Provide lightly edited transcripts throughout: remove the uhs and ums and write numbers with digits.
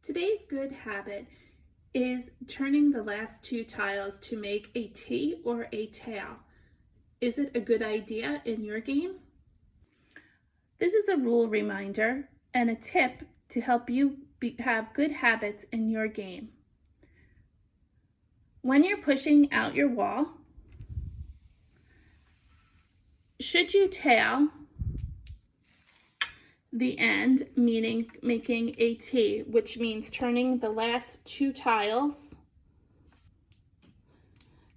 Today's good habit is turning the last two tiles to make a T or a tail. Is it a good idea in your game? This is a rule reminder and a tip to help you have good habits in your game. When you're pushing out your wall, should you tail the end, meaning making a T, which means turning the last two tiles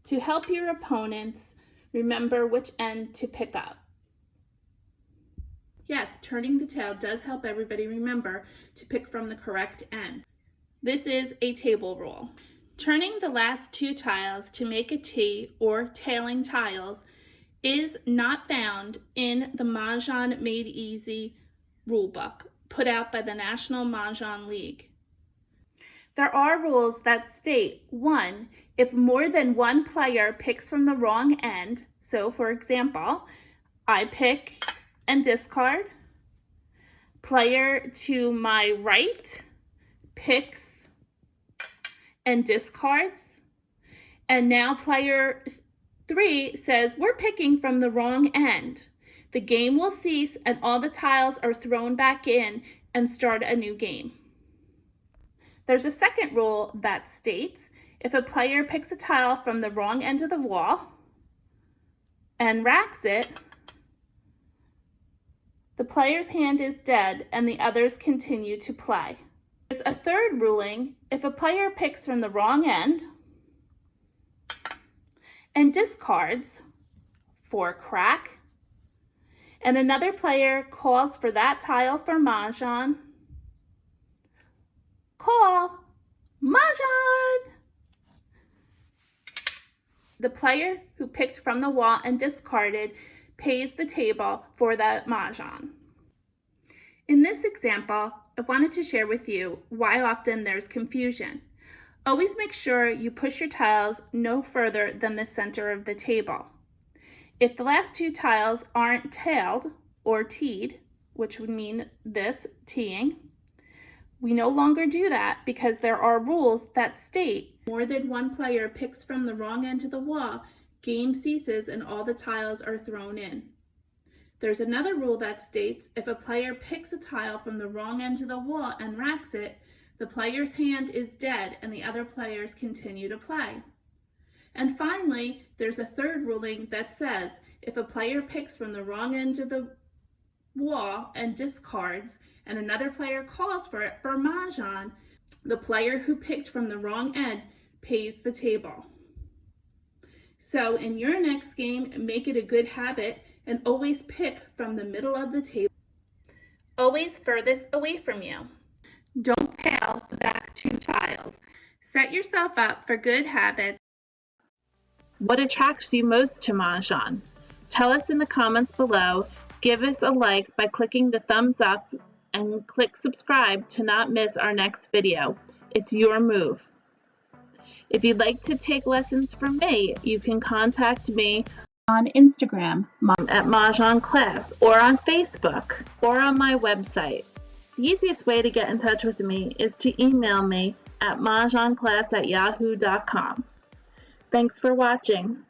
to help your opponents remember which end to pick up. Yes, turning the tail does help everybody remember to pick from the correct end. This is a table rule. Turning the last two tiles to make a T or tailing tiles is not found in the Mahjong Made Easy rulebook put out by the National Mahjong League. There are rules that state, 1, if more than one player picks from the wrong end, so for example, I pick and discard, player to my right picks and discards, and now player 3 says we're picking from the wrong end. The game will cease and all the tiles are thrown back in and start a new game. There's a second rule that states if a player picks a tile from the wrong end of the wall and racks it, the player's hand is dead and the others continue to play. There's a third ruling if a player picks from the wrong end and discards for crack, and another player calls for that tile for Mahjong, call Mahjong! The player who picked from the wall and discarded pays the table for that Mahjong. In this example, I wanted to share with you why often there's confusion. Always make sure you push your tiles no further than the center of the table. If the last two tiles aren't tailed or teed, which would mean this, teeing, we no longer do that because there are rules that state more than one player picks from the wrong end of the wall, game ceases and all the tiles are thrown in. There's another rule that states if a player picks a tile from the wrong end of the wall and racks it, the player's hand is dead and the other players continue to play. And finally, there's a third ruling that says if a player picks from the wrong end of the wall and discards, and another player calls for it for Mahjong, the player who picked from the wrong end pays the table. So in your next game, make it a good habit and always pick from the middle of the table, always furthest away from you. Don't tail the back two tiles. Set yourself up for good habits. What attracts you most to Mahjong? Tell us in the comments below. Give us a like by clicking the thumbs up and click subscribe to not miss our next video. It's your move. If you'd like to take lessons from me, you can contact me on Instagram at Mah Jongg Class, or on Facebook, or on my website. The easiest way to get in touch with me is to email me at mahjongclass@yahoo.com. Thanks for watching.